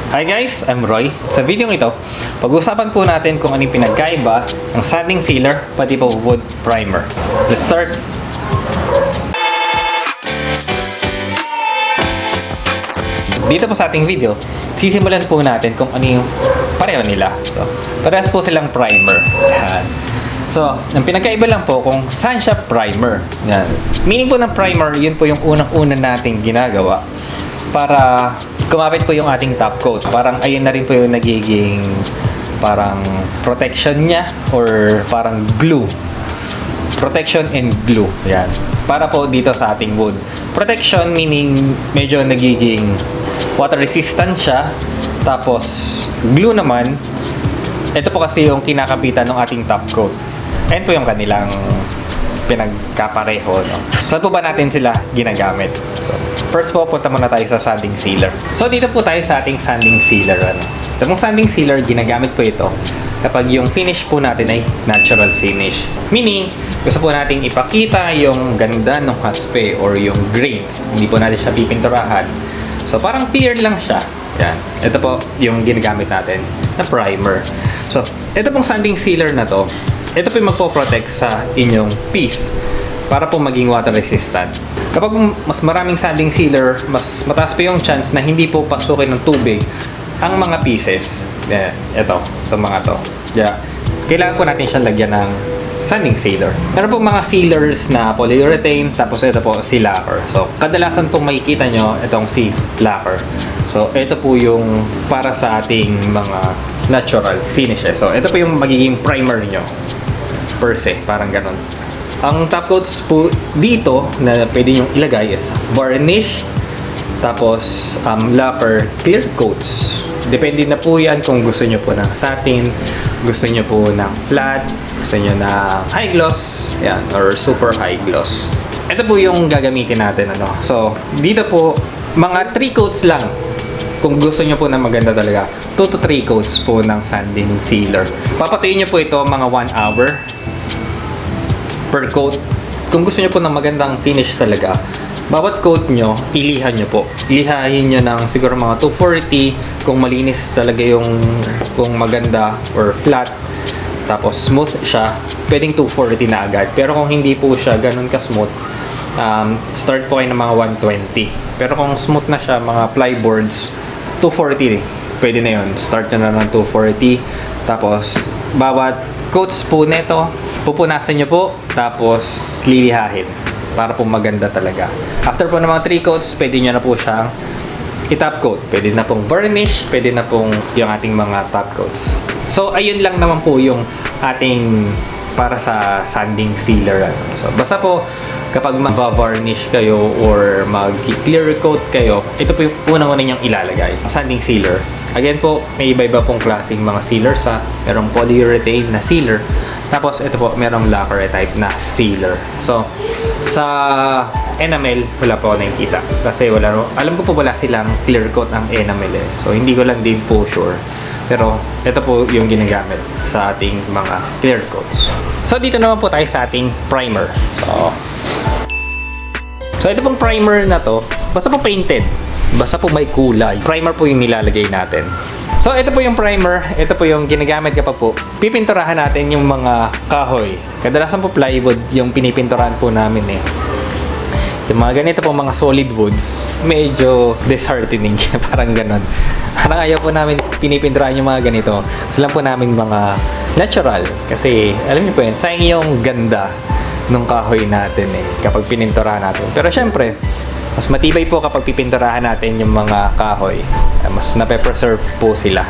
Hi guys, I'm Roy. Sa video ito, pag-usapan po natin kung anong pinagkaiba ng sanding sealer pati po wood primer. Let's start! Dito po sa ating video, sisimulan po natin kung ano yung pareho nila. So, parehas po silang primer. Yan. So, ang pinagkaiba lang po kung saan siya primer. Yan. Meaning po ng primer, yun po yung unang-una nating ginagawa para kumapit po yung ating top coat. Parang ayun na rin po yung nagiging parang protection niya or parang glue. Protection and glue. Yan. Para po dito sa ating wood. Protection meaning medyo nagiging water resistant siya. Tapos glue naman, ito po kasi yung kinakapitan ng ating top coat. Ayan po yung kanilang pinagkapareho. No? Saan po ba natin sila ginagamit? So, first po, punta muna tayo sa sanding sealer. So, dito po tayo sa ating sanding sealer. Itong sanding sealer, ginagamit po ito kapag yung finish po natin ay natural finish. Meaning, gusto po natin ipakita yung ganda ng haspe or yung grains. Hindi po natin siya pipinturahan. So, parang clear lang siya. Yan. Ito po yung ginagamit natin na primer. So, ito pong sanding sealer na to, ito po yung magpo-protect sa inyong piece para po maging water resistant. Kapag mas maraming sanding sealer, mas mataas pa yung chance na hindi po pasukin ng tubig ang mga pieces. Itong mga to. Yeah. Kailangan po natin siyang lagyan ng sanding sealer. Meron po mga sealers na polyurethane, tapos ito po si lacquer. So, kadalasan pong makikita nyo itong si lacquer. So, ito po yung para sa ating mga natural finishes. So, ito po yung magiging primer nyo. Per se, parang ganun. Ang top coats po dito na pwede nyo ilagay is varnish, tapos lacquer, clear coats. Depende na po yan kung gusto nyo po ng satin, gusto nyo po ng flat, gusto nyo na high gloss, yan, or super high gloss. Ito po yung gagamitin natin. So, dito po, mga 3 coats lang. Kung gusto nyo po na maganda talaga, 2 to 3 coats po ng sanding sealer. Papatuyin nyo po ito mga 1 hour per coat. Kung gusto nyo po ng magandang finish talaga, bawat coat nyo, ilihan nyo po. Ilihahin nyo ng siguro mga 240 kung malinis talaga yung kung maganda or flat. Tapos smooth siya, pwedeng 240 na agad. Pero kung hindi po siya ganun ka-smooth, start po kayo ng mga 120. Pero kung smooth na siya, mga plyboards, 240. Pwede na yun. Start nyo na ng 240. Tapos, bawat coats po nito, pupunasan nyo po, tapos lilihahin para po maganda talaga. After po ng mga 3 coats, pwede nyo na po siyang i-top coat. Pwede na pong varnish, pwede na pong yung ating mga top coats. So, ayun lang naman po yung ating para sa sanding sealer. So, basta po, kapag mag-varnish kayo or mag-clear coat kayo, ito po yung unang-una niyang ilalagay. Sanding sealer. Again po, may iba-iba pong klaseng mga sealers ha. Merong polyurethane na sealer. Tapos ito po, merong lacquer type na sealer. So, sa enamel, wala po ako nakikita. Kasi alam ko po wala silang clear coat ang enamel eh. So, hindi ko lang din po sure. Pero, ito po yung ginagamit sa ating mga clear coats. So, dito naman po tayo sa ating primer. So, ito pong primer na to, basta po painted. Basta po may kulay. Primer po yung nilalagay natin. So, ito po yung primer. Ito po yung ginagamit kapag po pipinturahan natin yung mga kahoy. Kadalasan po plywood yung pinipinturahan po namin eh. Yung mga ganito po mga solid woods, medyo disheartening. Parang ganon. Parang ayaw po namin pinipinturahan yung mga ganito. Gusto lang po namin mga natural. Kasi, alam niyo po yun, sayang yung ganda ng kahoy natin eh, kapag pininturahan natin. Pero syempre, mas matibay po kapag pipinturahan natin yung mga kahoy. Mas nape-preserve po sila.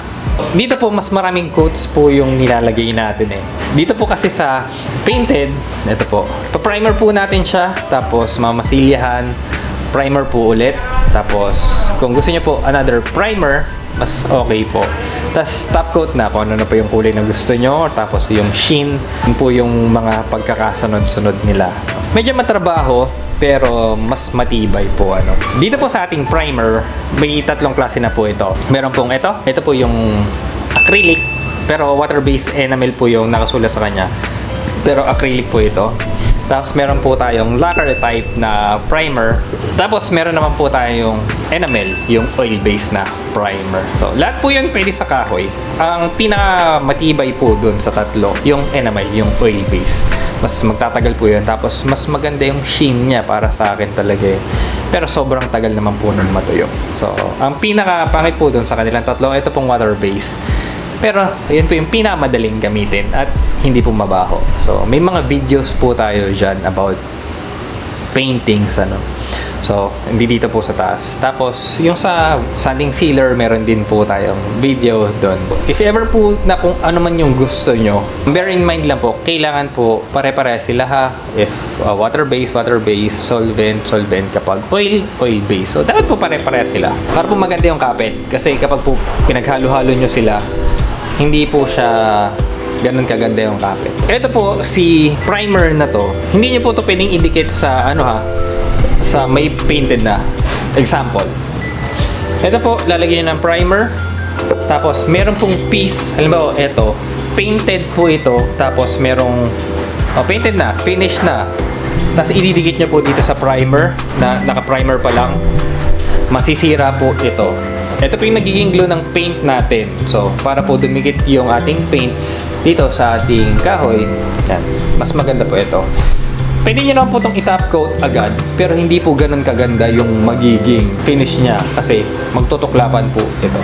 Dito po, mas maraming coats po yung nilalagay natin eh. Dito po kasi sa painted, ito po, pa-primer po natin siya, tapos mamasilyahan, primer po ulit. Tapos, kung gusto niyo po another primer, mas okay po. Tapos, top coat na kung ano na po yung kulay na gusto nyo. Tapos, yung sheen, yun po yung mga pagkakasunod-sunod nila. Medyo matrabaho, pero mas matibay po. Dito po sa ating primer, may 3 klase na po ito. Meron pong ito. Ito po yung acrylic, pero water-based enamel po yung nakasulat sa kanya. Pero acrylic po ito. Tapos meron po tayong lacquer type na primer. Tapos meron naman po tayong enamel, yung oil-based na primer. So lahat po yun pwede sa kahoy. Ang pinakamatibay po dun sa tatlo, yung enamel, yung oil-based. Mas magtatagal po yun. Tapos mas maganda yung sheen niya para sa akin talaga eh. Pero sobrang tagal naman po nun matuyo. So ang pinakapangit po dun sa kanilang tatlo, ito pong water-based. Pero, yun po yung pinakamadaling gamitin at hindi po mabaho. So, may mga videos po tayo dyan about paintings, ano. So, hindi dito po sa taas. Tapos, yung sa sanding sealer, meron din po tayong video doon. If ever po na kung ano man yung gusto nyo, bear in mind lang po, kailangan po pare-pare sila ha. If water-based, solvent, kapag oil, oil-based. So, dapat po pare-pare sila. Para po maganda yung kapit. Kasi kapag po pinaghalo-halo nyo sila, hindi po siya ganun kaganda yung kapit. Ito po, si primer na to, hindi nyo po to pwedeng idikit sa ano ha, sa may painted na. Example. Ito po, lalagyan nyo ng primer. Tapos, meron pong piece. Halimbawa, ito. Painted po ito. Tapos, merong painted na. Finished na. Tapos, ididikit nyo po dito sa primer na naka-primer pa lang. Masisira po ito. Ito po yung nagiging glue ng paint natin. So, para po dumikit yung ating paint dito sa ating kahoy. Yan. Mas maganda po ito. Pwede nyo naman po itong i-top coat agad, pero hindi po ganun kaganda yung magiging finish niya kasi magtutuklapan po ito.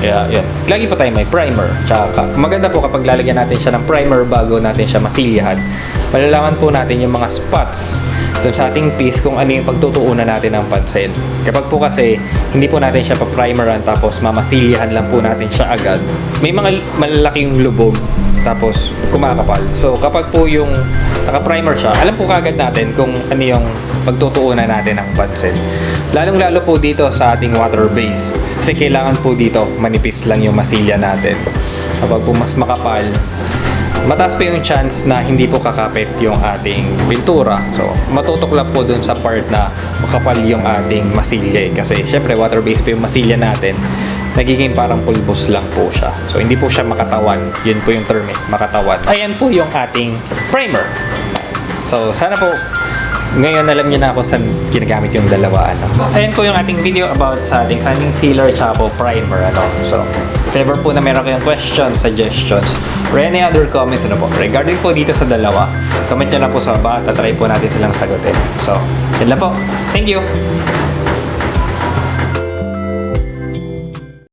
Kaya, yan. Lagi po tayo may primer. Tsaka, maganda po kapag lalagyan natin siya ng primer bago natin siya masilihan. Malalaman po natin yung mga spots dun sa ating piece kung ano yung pagtutuunan natin ng pansin. Kapag po kasi hindi po natin siya pa-primeran tapos mamasilihan lang po natin siya agad, may mga malalaking lubog tapos kumakapal. So kapag po yung naka-primer siya, alam po kagad natin kung ano yung pagtutuunan natin ng pansin. Lalong-lalo po dito sa ating water base. Kasi kailangan po dito manipis lang yung masilya natin. Kapag po mas makapal, mataas pa yung chance na hindi po kakapit yung ating pintura. So, matutuklap po dun sa part na makapal yung ating masilya. Kasi, syempre, water-based po yung masilya natin. Nagiging parang pulbos lang po siya. So, hindi po siya makatawan. Yun po yung term, makatawan. Ayan po yung ating primer. So, sana po ngayon alam niyo na ako saan ginagamit yung dalawa. Ano. Ayan po yung ating video about sa ating sanding sealer tsaka po primer. Ano. So, if ever po na meron kayong questions, suggestions, or any other comments ano po, regarding po dito sa dalawa, comment nyo na po sa baba at try po natin silang sagutin. So, yun lang po. Thank you!